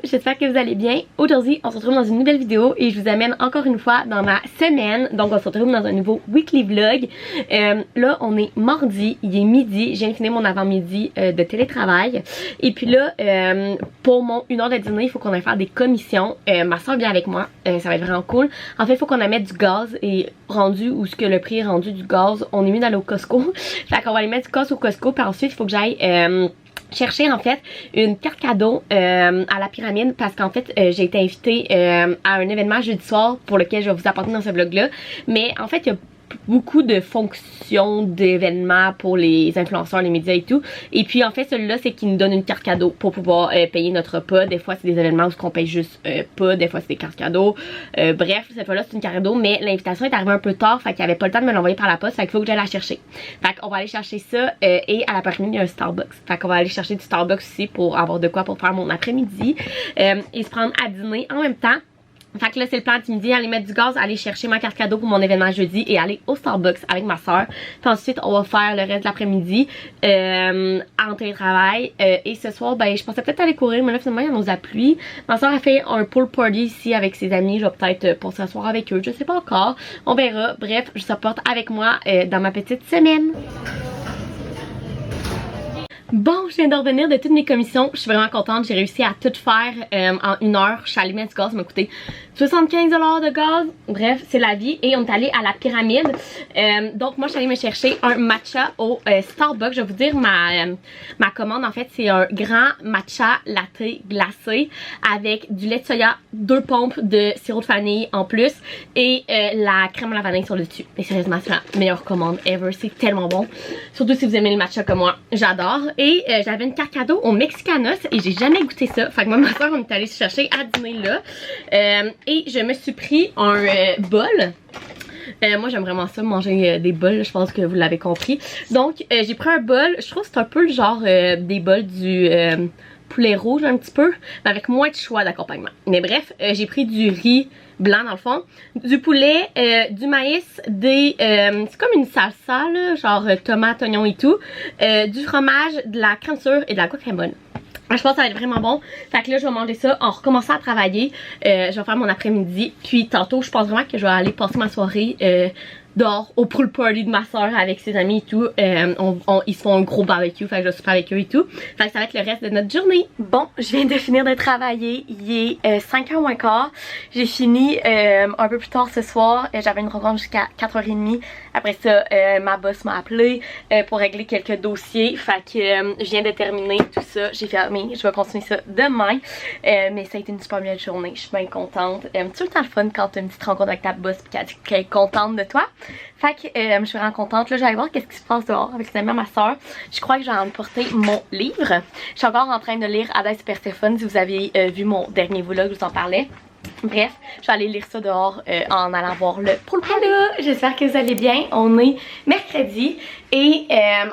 J'espère que vous allez bien. Aujourd'hui, on se retrouve dans une nouvelle vidéo et je vous amène encore une fois dans ma semaine. Donc, on se retrouve dans un nouveau weekly vlog. Là, on est mardi, il est midi. Je viens de finir mon avant-midi de télétravail. Et puis là, pour mon 1 heure de dîner, il faut qu'on aille faire des commissions. Ma soeur vient avec moi. Ça va être vraiment cool. En fait, il faut qu'on mette du gaz et rendu où ce que le prix est rendu du gaz, on est mieux d'aller au Costco. Fait qu'on va aller mettre du gaz au Costco. Puis ensuite, il faut que j'aille chercher en fait une carte cadeau à la pyramide parce qu'en fait j'ai été invitée à un événement jeudi soir pour lequel je vais vous apporter dans ce vlog là, mais en fait il y a beaucoup de fonctions d'événements pour les influenceurs, les médias et tout. Et puis en fait celui-là c'est qu'il nous donne une carte cadeau pour pouvoir payer notre repas. Des fois c'est des événements où on paye juste pas, des fois c'est des cartes cadeaux. Bref, cette fois-là c'est une carte cadeau, mais l'invitation est arrivée un peu tard, fait qu'il n'y avait pas le temps de me l'envoyer par la poste, fait qu'il faut que j'aille la chercher. Fait qu'on va aller chercher ça et à la pyramide il y a un Starbucks. Fait qu'on va aller chercher du Starbucks aussi pour avoir de quoi pour faire mon après-midi et se prendre à dîner en même temps. Fait que là c'est le plan du midi, aller mettre du gaz, aller chercher ma carte cadeau pour mon événement jeudi et aller au Starbucks avec ma soeur. Puis ensuite on va faire le reste de l'après-midi en télétravail. Et ce soir ben je pensais peut-être aller courir, mais là finalement il y a nos pluie. Ma soeur a fait un pool party ici avec ses amis, je vais peut-être passer la soirée avec eux, je sais pas encore. On verra, bref je supporte avec moi dans ma petite semaine. Bon, je viens de revenir de toutes mes commissions. Je suis vraiment contente. J'ai réussi à tout faire en 1 heure. Je suis allée mettre du gaz. Ça m'a coûté 75 $ de gaz. Bref, c'est la vie. Et on est allé à la pyramide. Donc, moi, je suis allée me chercher un matcha au Starbucks. Je vais vous dire ma commande. En fait, c'est un grand matcha latte glacé avec du lait de soya, 2 pompes de sirop de vanille en plus et la crème à la vanille sur le dessus. Et sérieusement, c'est la meilleure commande ever. C'est tellement bon. Surtout si vous aimez le matcha comme moi. J'adore. Et j'avais une carte cadeau au Mexicanos et j'ai jamais goûté ça. Fait que moi, ma soeur, on est allé se chercher à dîner là. Et je me suis pris un bol. Moi j'aime vraiment ça, manger des bols, je pense que vous l'avez compris. Donc j'ai pris un bol, je trouve que c'est un peu le genre des bols du poulet rouge un petit peu, mais avec moins de choix d'accompagnement. Mais bref, j'ai pris du riz blanc dans le fond, du poulet, du maïs, c'est comme une salsa là, genre tomate, oignon et tout, du fromage, de la crème sûre et de la guacamole. Je pense que ça va être vraiment bon. Fait que là je vais manger ça en recommençant à travailler. Je vais faire mon après-midi. Puis tantôt je pense vraiment que je vais aller passer ma soirée dehors au pool party de ma soeur avec ses amis et tout. Ils se font un gros barbecue. Fait que je vais souper avec eux et tout. Fait que ça va être le reste de notre journée. Bon, je viens de finir de travailler. Il est 5h moins quart. J'ai fini un peu plus tard ce soir. J'avais une rencontre jusqu'à 4h30. Après ça, ma boss m'a appelé pour régler quelques dossiers. Fait que je viens de terminer tout ça. J'ai fermé. Je vais continuer ça demain. Mais ça a été une super belle journée. Je suis bien contente. C'est tout le temps le fun quand tu as une petite rencontre avec ta boss et qu'elle est contente de toi. Fait que je suis vraiment contente. Là, j'allais voir qu'est-ce qui se passe dehors avec sa mère, ma soeur. Je crois que j'ai emporté mon livre. Je suis encore en train de lire Hades et Perséphone. Si vous avez vu mon dernier vlog, je vous en parlais. Bref, je vais aller lire ça dehors en allant voir le pool party. Hello, j'espère que vous allez bien. On est mercredi et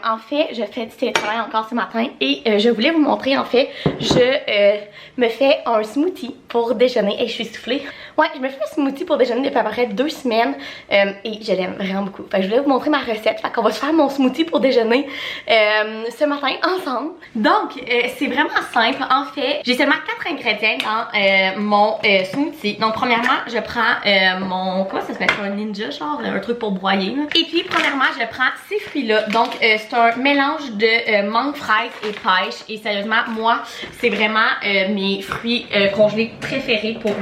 en fait, je fais du télétravail encore ce matin et je voulais vous montrer en fait, je me fais un smoothie pour déjeuner et je suis soufflée. Ouais, je me fais un smoothie pour déjeuner depuis à peu près 2 semaines et je l'aime vraiment beaucoup. Fait que je voulais vous montrer ma recette. Fait qu'on va se faire mon smoothie pour déjeuner ce matin ensemble. Donc, c'est vraiment simple. En fait, j'ai seulement 4 ingrédients dans mon smoothie. Donc, premièrement, je prends mon... Comment ça s'appelle? Un ninja, genre un truc pour broyer. Là. Et puis, premièrement, je prends ces fruits-là. Donc, c'est un mélange de mangue, fraise et pêche. Et sérieusement, moi, c'est vraiment mes fruits congelés préférés pour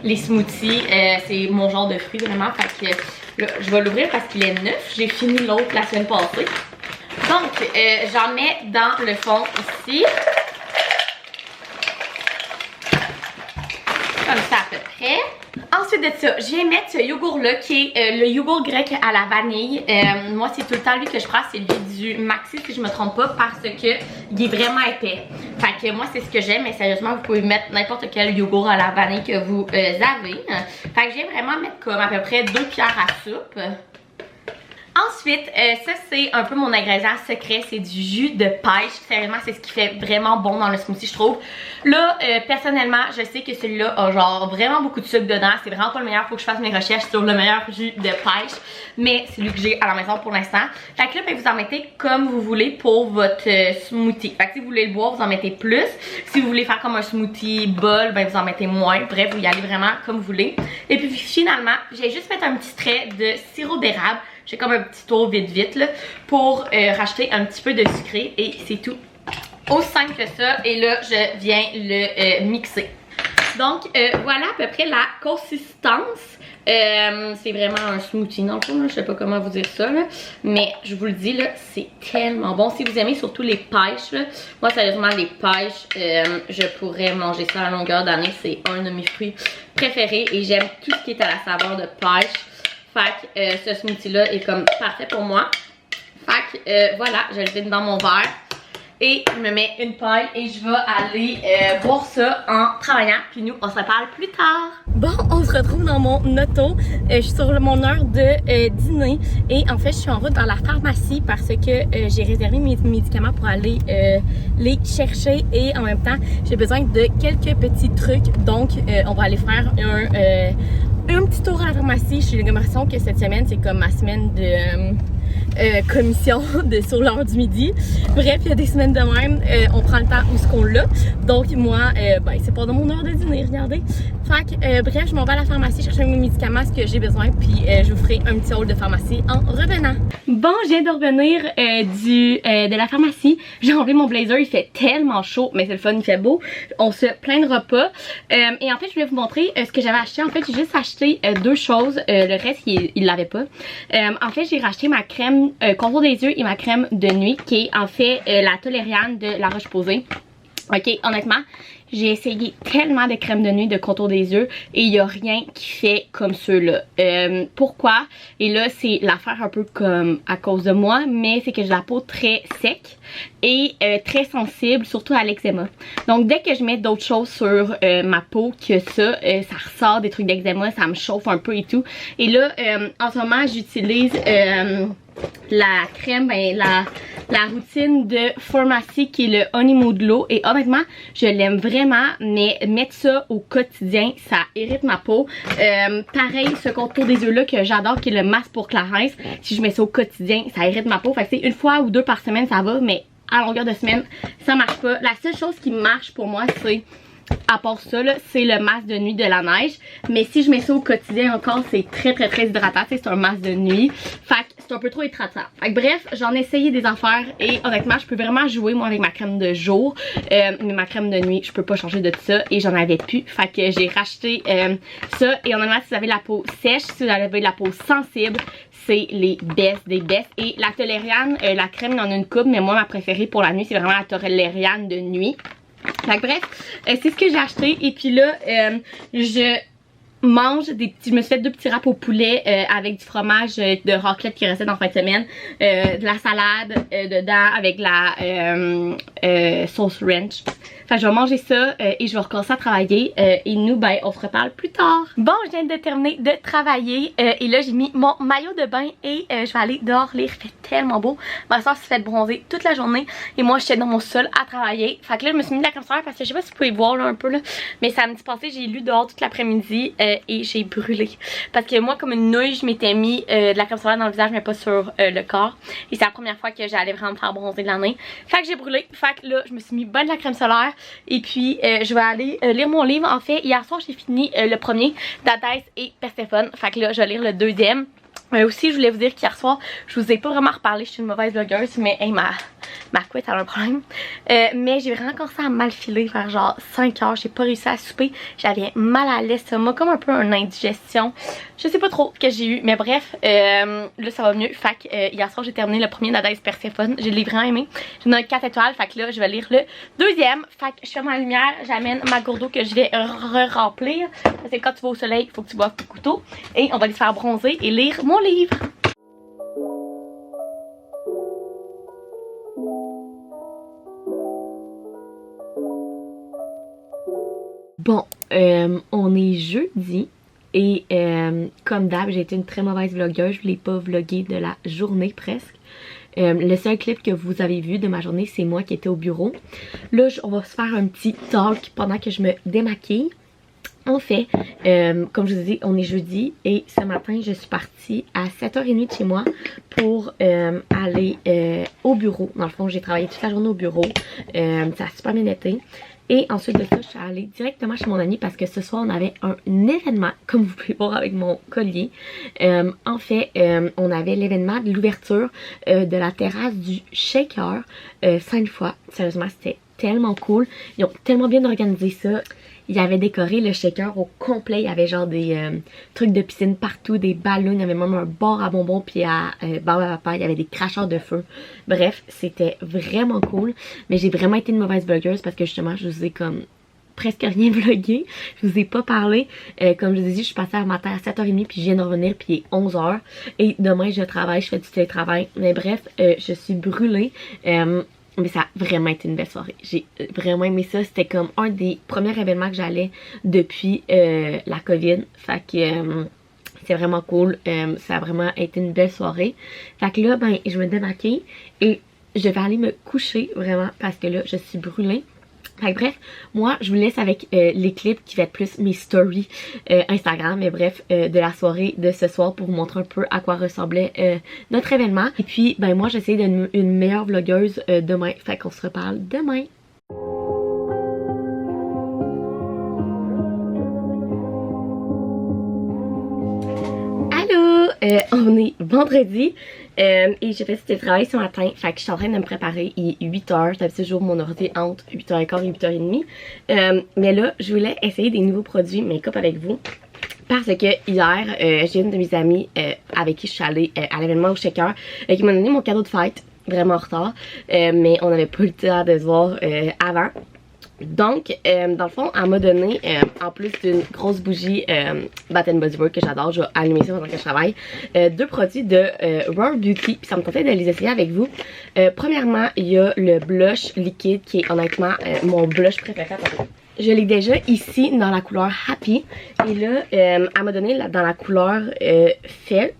les smoothies. C'est mon genre de fruits, vraiment. Fait que là, je vais l'ouvrir parce qu'il est neuf. J'ai fini l'autre la semaine passée. Donc, j'en mets dans le fond ici. Comme ça à peu près. Ensuite de ça, je viens mettre ce yogourt là qui est le yogourt grec à la vanille. Moi c'est tout le temps lui que je prends, c'est lui du Maxi si je me trompe pas parce que il est vraiment épais. Fait que moi c'est ce que j'aime, mais sérieusement vous pouvez mettre n'importe quel yogourt à la vanille que vous avez. Fait que je viens vraiment mettre comme à peu près 2 cuillères à soupe. Ensuite, ça c'est un peu mon ingrédient secret, c'est du jus de pêche. Sérieusement, c'est ce qui fait vraiment bon dans le smoothie, je trouve. Là, personnellement, je sais que celui-là a genre vraiment beaucoup de sucre dedans. C'est vraiment pas le meilleur, faut que je fasse mes recherches sur le meilleur jus de pêche. Mais c'est lui que j'ai à la maison pour l'instant. Fait que là, ben, vous en mettez comme vous voulez pour votre smoothie. Fait que si vous voulez le boire, vous en mettez plus. Si vous voulez faire comme un smoothie bol, ben vous en mettez moins. Bref, vous y allez vraiment comme vous voulez. Et puis finalement, j'ai juste fait un petit trait de sirop d'érable. J'ai comme un petit tour vite là pour racheter un petit peu de sucré et c'est tout. Aussi simple que ça. Et là, je viens le mixer. Donc, voilà à peu près la consistance. C'est vraiment un smoothie dans le fond, là. Je sais pas comment vous dire ça là. Mais je vous le dis là, c'est tellement bon. Si vous aimez surtout les pêches là, moi sérieusement les pêches, je pourrais manger ça à longueur d'année. C'est un de mes fruits préférés et j'aime tout ce qui est à la saveur de pêche. Fait que ce smoothie là est comme parfait pour moi. Fait que voilà, je le vide dans mon verre. Et je me mets une paille et je vais aller boire ça en travaillant. Puis nous, on se reparle plus tard. Bon, on se retrouve dans mon auto. Je suis sur mon heure de dîner. Et en fait, je suis en route dans la pharmacie parce que j'ai réservé mes médicaments pour aller les chercher. Et en même temps, j'ai besoin de quelques petits trucs. Donc, on va aller faire un petit tour à la pharmacie. J'ai l'impression que cette semaine, c'est comme ma semaine de... commission sur l'heure du midi. Bref, il y a des semaines de même, on prend le temps où ce qu'on l'a. Donc moi, ben, c'est pas dans mon heure de dîner, regardez. Fait que, bref, je m'en vais à la pharmacie chercher mes médicaments, ce que j'ai besoin, puis je vous ferai un petit haul de pharmacie en revenant. Bon, je viens de revenir de la pharmacie. J'ai enlevé mon blazer, il fait tellement chaud, mais c'est le fun, il fait beau. On se plaindra pas. Et en fait, je voulais vous montrer ce que j'avais acheté. En fait, j'ai juste acheté deux choses. Le reste, il l'avait pas. En fait, j'ai racheté ma crème contour des yeux et ma crème de nuit qui est en fait la Tolériane de La Roche-Posay. Ok, honnêtement, j'ai essayé tellement de crèmes de nuit de contour des yeux et il n'y a rien qui fait comme ceux-là. Pourquoi? Et là, c'est l'affaire un peu comme à cause de moi, mais c'est que j'ai la peau très sec et très sensible, surtout à l'eczéma. Donc, dès que je mets d'autres choses sur ma peau que ça ressort des trucs d'eczéma, ça me chauffe un peu et tout. Et là, en ce moment, j'utilise... la crème, ben, la routine de Pharmacy qui est le Honeymoon Glow et honnêtement je l'aime vraiment, mais mettre ça au quotidien ça irrite ma peau. Pareil, ce contour des yeux là que j'adore qui est le masque pour Clarins, si je mets ça au quotidien ça irrite ma peau, fait que c'est une fois ou deux par semaine ça va, mais à longueur de semaine ça marche pas. La seule chose qui marche pour moi c'est, à part ça, c'est le masque de nuit de la neige. Mais si je mets ça au quotidien encore, c'est très hydratant. C'est un masque de nuit. Fait que c'est un peu trop hydratant. Fait que bref, j'en ai essayé des affaires. Et honnêtement, je peux vraiment jouer moi avec ma crème de jour. Mais ma crème de nuit, je peux pas changer de ça. Et j'en avais plus. Fait que j'ai racheté ça. Et honnêtement, si vous avez la peau sèche, si vous avez la peau sensible, c'est les best des best. Et la Tolériane, la crème, il y en a une coupe. Mais moi, ma préférée pour la nuit, c'est vraiment la Tolériane de nuit. Fait que bref, c'est ce que j'ai acheté. Et puis là, je mange des petits, je me suis fait deux petits wraps au poulet avec du fromage de raclette qui restait dans fin de semaine, de la salade dedans avec la sauce ranch. Fait que je vais manger ça et je vais recommencer à travailler et nous ben on se reparle plus tard. Bon, je viens de terminer de travailler et là j'ai mis mon maillot de bain et je vais aller dehors lire, il fait tellement beau. Ma soeur s'est fait bronzer toute la journée et moi j'étais dans mon sol à travailler. Fait que là je me suis mis de la crème solaire parce que je sais pas si vous pouvez voir là un peu là, mais samedi passé j'ai lu dehors toute l'après-midi et j'ai brûlé. Parce que moi comme une nouille je m'étais mis de la crème solaire dans le visage mais pas sur le corps. Et c'est la première fois que j'allais vraiment me faire bronzer de l'année. Fait que j'ai brûlé. Fait que là je me suis mis ben de la crème solaire. Et puis je vais aller lire mon livre. En fait hier soir j'ai fini le premier, Dadès et Perséphone. Fait que là je vais lire le deuxième. Aussi je voulais vous dire qu'hier soir je vous ai pas vraiment reparlé, je suis une mauvaise blogueuse, mais hey, ma couette a un problème. Mais j'ai vraiment commencé à mal filer vers genre 5 heures, j'ai pas réussi à souper, j'avais mal à l'estomac, comme un peu une indigestion. Je sais pas trop ce que j'ai eu, mais bref, là ça va mieux. Fait que hier soir j'ai terminé le premier Dadès Perséphone, je l'ai vraiment aimé. J'en ai 4 étoiles, fait que là je vais lire le deuxième. Fait que je fais ma lumière, j'amène ma gourde d'eau que je vais remplir. Parce que quand tu vas au soleil, il faut que tu boives ton couteau. Et on va aller se faire bronzer et lire mon livre. Bon, on est jeudi Et comme d'hab, j'ai été une très mauvaise vlogueuse. Je voulais pas vlogger de la journée presque. Le seul clip que vous avez vu de ma journée, c'est moi qui étais au bureau. Là, on va se faire un petit talk pendant que je me démaquille. En fait, comme je vous dis, on est jeudi et ce matin, je suis partie à 7h30 de chez moi pour aller au bureau. Dans le fond, j'ai travaillé toute la journée au bureau. Ça a super bien été. Et ensuite de ça, je suis allée directement chez mon ami parce que ce soir, on avait un événement, comme vous pouvez voir avec mon collier. En fait, on avait l'événement de l'ouverture de la terrasse du Shaker 5 fois. Sérieusement, c'était tellement cool. Ils ont tellement bien organisé ça. Ils avaient décoré le shaker au complet. Il y avait genre des trucs de piscine partout, des ballons. Il y avait même un bar à bonbons puis à barbe à papa. Il y avait des cracheurs de feu. Bref, c'était vraiment cool. Mais j'ai vraiment été une mauvaise vlogueuse parce que justement, je vous ai comme presque rien vlogué. Je vous ai pas parlé. Comme je vous ai dit, je suis passée à matin à 7h30 puis je viens de revenir puis il est 11h. Et demain, je travaille, je fais du télétravail. Mais bref, je suis brûlée. Mais ça a vraiment été une belle soirée. J'ai vraiment aimé ça. C'était comme un des premiers événements que j'allais depuis la COVID. Fait que c'est vraiment cool. Ça a vraiment été une belle soirée. Fait que là, ben, je me démaquille et je vais aller me coucher vraiment parce que là, je suis brûlée. Fait que bref, moi je vous laisse avec les clips qui vont être plus mes stories Instagram, mais bref, de la soirée de ce soir pour vous montrer un peu à quoi ressemblait notre événement. Et puis, ben moi j'essaie d'être une meilleure vlogueuse demain, fait qu'on se reparle demain. Allô, on est vendredi. Et j'ai fait ce télétravail ce matin, fait que je suis en train de me préparer, il est 8h, d'habitude j'ouvre mon ordi entre 8h15 et 8h30, mais là je voulais essayer des nouveaux produits make-up avec vous, parce que hier j'ai une de mes amies avec qui je suis allée à l'événement au Shaker qui m'a donné mon cadeau de fête, vraiment en retard, mais on n'avait pas le temps de se voir avant. Donc, dans le fond, elle m'a donné, en plus d'une grosse bougie Bath Body Works que j'adore, je vais allumer ça pendant que je travaille, deux produits de Rare Beauty, puis ça me tentait de les essayer avec vous. Premièrement, il y a le blush liquide qui est honnêtement mon blush préféré. Je l'ai déjà ici dans la couleur Happy, et là, elle m'a donné dans la couleur Fête.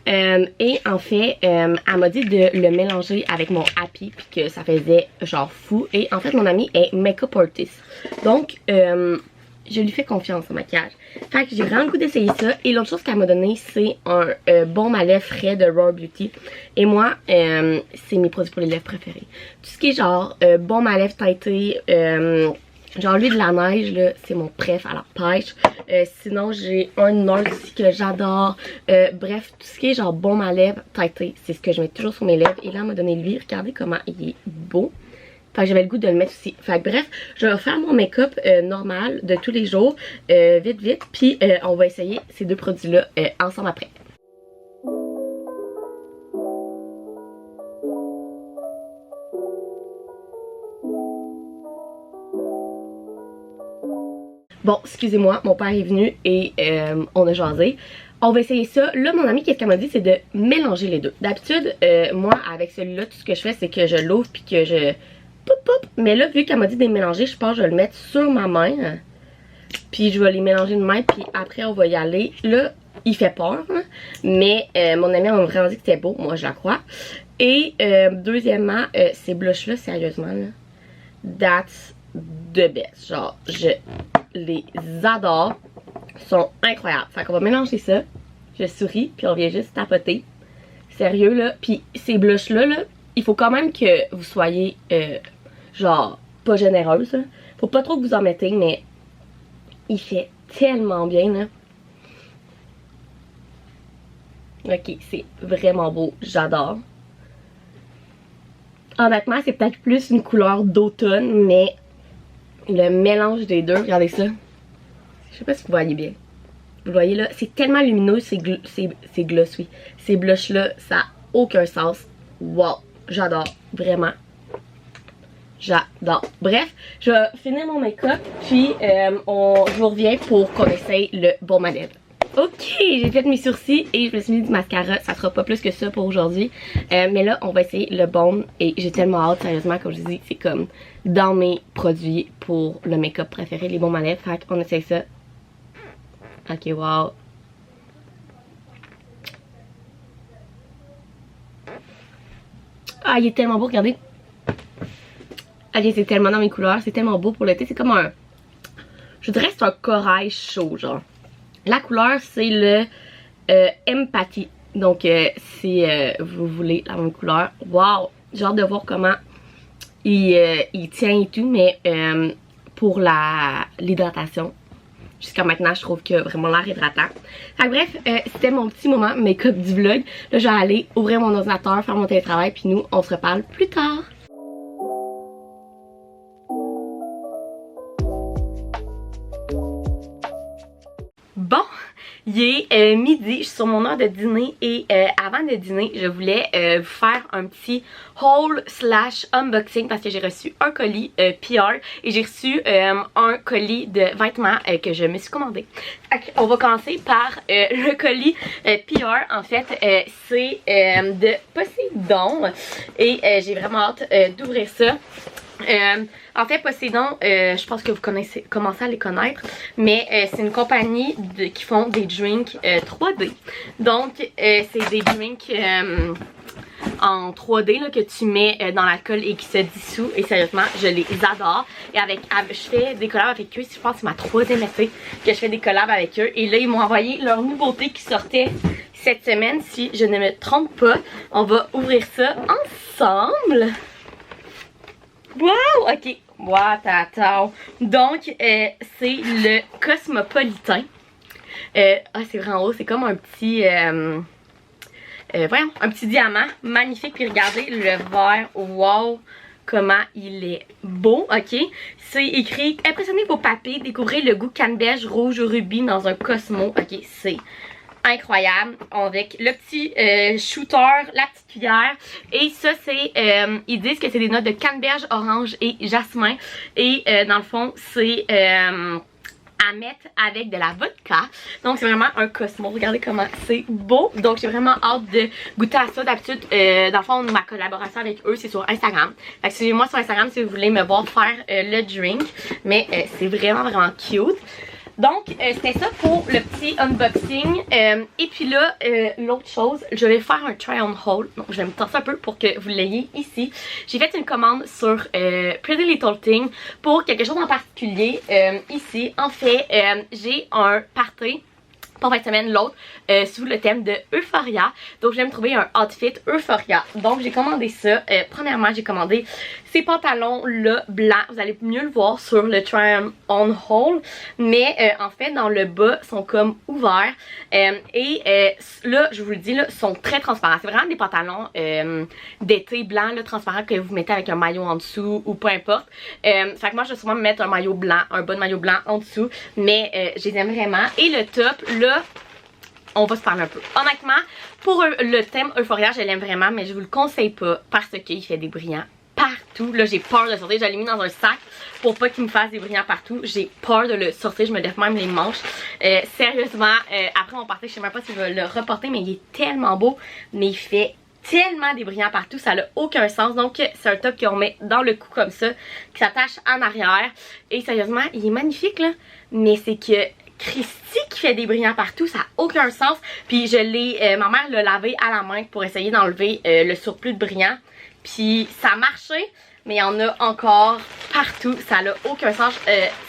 Et en fait, elle m'a dit de le mélanger avec mon Happy puis que ça faisait genre fou. Et en fait, mon amie est make-up artist. Donc, je lui fais confiance en maquillage. Fait que j'ai vraiment le goût d'essayer ça. Et l'autre chose qu'elle m'a donné, c'est un baume à lèvres frais de Rare Beauty. Et moi, c'est mes produits pour les lèvres préférés. Tout ce qui est genre baume à lèvres teinté, genre lui de la neige là, c'est mon préf à la pêche. Sinon j'ai un Nord aussi que j'adore. Bref, tout ce qui est genre baume à lèvres teinté, c'est ce que je mets toujours sur mes lèvres. Et là elle m'a donné lui, regardez comment il est beau. Fait que j'avais le goût de le mettre aussi. Fait que bref, je vais faire mon make-up normal de tous les jours, vite. Puis on va essayer ces deux produits là ensemble après. Bon, excusez-moi, mon père est venu et on a jasé. On va essayer ça. Là, mon ami, qu'est-ce qu'elle m'a dit, c'est de mélanger les deux. D'habitude, moi, avec celui-là, tout ce que je fais, c'est que je l'ouvre puis que je... Poup. Mais là, vu qu'elle m'a dit de les mélanger, je pense que je vais le mettre sur ma main. Puis je vais les mélanger de main, puis après, on va y aller. Là, il fait peur, hein, mais mon ami m'a vraiment dit que c'était beau. Moi, je la crois. Et deuxièmement, ces blushs-là, sérieusement, là, that's the best. Genre, je les adore. Ils sont incroyables. Fait qu'on va mélanger ça. Je souris, puis on vient juste tapoter. Sérieux, là. Puis ces blushs-là, là, il faut quand même que vous soyez, genre, pas généreuse. Là. Faut pas trop que vous en mettez, mais il fait tellement bien, là. Ok, c'est vraiment beau. J'adore. Honnêtement, c'est peut-être plus une couleur d'automne, mais le mélange des deux, regardez ça. Je sais pas si vous voyez bien. Vous voyez là, c'est tellement lumineux, c'est gloss, oui. Ces blushs-là, ça n'a aucun sens. Wow, j'adore, vraiment. J'adore. Bref, je vais finir mon make-up, puis je vous reviens pour qu'on essaye le baume à lèvres. Ok, j'ai fait mes sourcils et je me suis mis du mascara. Ça sera pas plus que ça pour aujourd'hui. Mais là, on va essayer le baume. Et j'ai tellement hâte, sérieusement, comme je dis, c'est comme dans mes produits pour le make-up préféré, les baumes à lèvres. Fait qu'on essaye ça. Ok, wow. Ah, il est tellement beau, regardez. Ok, c'est tellement dans mes couleurs, c'est tellement beau pour l'été. C'est comme un... Je dirais que c'est un corail chaud, genre. La couleur, c'est le Empathy. Donc, si vous voulez la même couleur. Wow! J'ai hâte de voir comment il tient et tout, mais pour l'hydratation, jusqu'à maintenant, je trouve qu'il a vraiment l'air hydratant. Fait que bref, c'était mon petit moment make-up du vlog. Là, je vais aller ouvrir mon ordinateur, faire mon télétravail, puis nous, on se reparle plus tard. Bon, il est midi, je suis sur mon heure de dîner et avant de dîner, je voulais vous faire un petit haul / unboxing parce que j'ai reçu un colis PR et j'ai reçu un colis de vêtements que je me suis commandé. On va commencer par le colis PR. En fait, c'est de Poséidon et j'ai vraiment hâte d'ouvrir ça. En fait, Poséidon, je pense que vous commencez à les connaître, mais c'est une compagnie qui font des drinks 3D. Donc, c'est des drinks en 3D là, que tu mets dans l'alcool et qui se dissout. Et sérieusement, je les adore. Et je fais des collabs avec eux. Je pense que c'est ma 3e essai que je fais des collabs avec eux. Et là, ils m'ont envoyé leur nouveauté qui sortait cette semaine, si je ne me trompe pas. On va ouvrir ça ensemble. Wow! Ok. Wow, attends. Donc, c'est le Cosmopolitain. C'est vraiment haut. C'est comme un petit... voyons, un petit diamant. Magnifique. Puis regardez le verre. Wow! Comment il est beau. Ok. C'est écrit « Impressionnez vos papilles. Découvrez le goût canneberge rouge rubis dans un Cosmo. » Ok, c'est... incroyable, avec le petit shooter, la petite cuillère, et ça c'est, ils disent que c'est des notes de canneberge, orange et jasmin, et dans le fond c'est à mettre avec de la vodka, donc c'est vraiment un Cosmo. Regardez comment c'est beau, donc j'ai vraiment hâte de goûter à ça. D'habitude, dans le fond, ma collaboration avec eux c'est sur Instagram, fait que suivez-moi sur Instagram si vous voulez me voir faire le drink, mais c'est vraiment cute. Donc, c'était ça pour le petit unboxing. Et puis là, l'autre chose, je vais faire un try on haul. Donc, je vais me tasser un peu pour que vous l'ayez ici. J'ai fait une commande sur Pretty Little Thing pour quelque chose en particulier ici. En fait, j'ai un party pour cette semaine, l'autre, sous le thème de Euphoria. Donc, je vais me trouver un outfit Euphoria. Donc, j'ai commandé ça. Premièrement, j'ai commandé ces pantalons-là blancs. Vous allez mieux le voir sur le try on haul. Mais, en fait, dans le bas, ils sont comme ouverts. Là, je vous le dis, là, sont très transparents. C'est vraiment des pantalons d'été blancs, là, transparents que vous mettez avec un maillot en dessous ou peu importe. Fait que moi, je vais souvent me mettre un maillot blanc, un bas de maillot blanc en dessous. Mais, je les aime vraiment. Et le top, là, on va se parler un peu. Honnêtement, pour le thème Euphoria, je l'aime vraiment, mais je vous le conseille pas parce qu'il fait des brillants partout. Là, j'ai peur de le sortir. Je l'ai mis dans un sac pour pas qu'il me fasse des brillants partout. J'ai peur de le sortir. Je me lève même les manches. Sérieusement, après on partait, je sais même pas si je vais le reporter, mais il est tellement beau. Mais il fait tellement des brillants partout, ça n'a aucun sens. Donc c'est un top qu'on met dans le cou comme ça, qui s'attache en arrière. Et sérieusement, il est magnifique là. Mais c'est que Christy qui fait des brillants partout, ça n'a aucun sens. Puis je l'ai, ma mère l'a lavé à la main pour essayer d'enlever le surplus de brillants. Puis ça a marché, mais il y en a encore partout. Ça n'a aucun sens.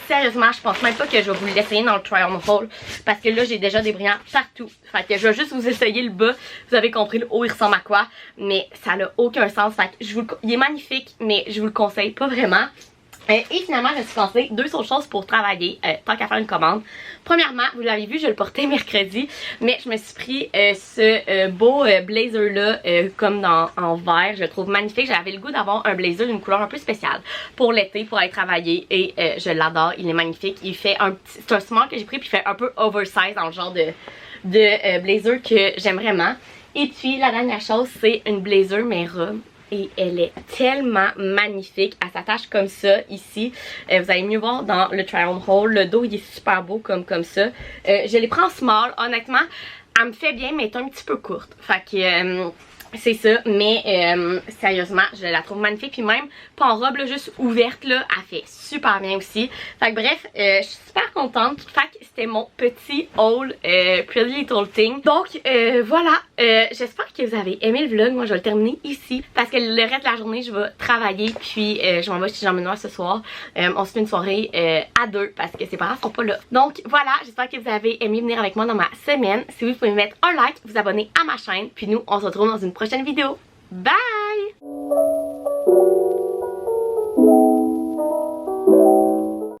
Sérieusement, je pense même pas que je vais vous l'essayer dans le try on haul. Parce que là, j'ai déjà des brillants partout. Fait que je vais juste vous essayer le bas. Vous avez compris, le haut, il ressemble à quoi. Mais ça n'a aucun sens. Fait que il est magnifique, mais je vous le conseille pas vraiment. Et finalement, je me suis pensé 2 autres choses pour travailler, tant qu'à faire une commande. Premièrement, vous l'avez vu, je le portais mercredi, mais je me suis pris ce beau blazer là, comme en vert. Je le trouve magnifique. J'avais le goût d'avoir un blazer d'une couleur un peu spéciale pour l'été, pour aller travailler, et je l'adore. Il est magnifique. Il fait un petit, c'est un small que j'ai pris, puis il fait un peu oversize dans le genre de blazer que j'aime vraiment. Et puis la dernière chose, c'est une blazer mais robe. Et elle est tellement magnifique. Elle s'attache comme ça ici. Vous allez mieux voir dans le try on haul. Le dos il est super beau comme ça. Je les prends en small. Honnêtement, elle me fait bien mais elle est un petit peu courte. Fait que c'est ça, mais sérieusement, je la trouve magnifique. Puis même, pas en robe, là, juste ouverte, là, elle fait super bien aussi. Fait que bref, je suis super contente. Fait que c'était mon petit haul Pretty Little Thing. Donc voilà, j'espère que vous avez aimé le vlog. Moi, je vais le terminer ici parce que le reste de la journée, je vais travailler. Puis je m'en vais chez Jean Benoît ce soir. On se fait une soirée à deux parce que ses parents sont pas là. Donc voilà, j'espère que vous avez aimé venir avec moi dans ma semaine. Si vous pouvez me mettre un like, vous abonner à ma chaîne. Puis nous, on se retrouve dans une prochaine vidéo. Bye!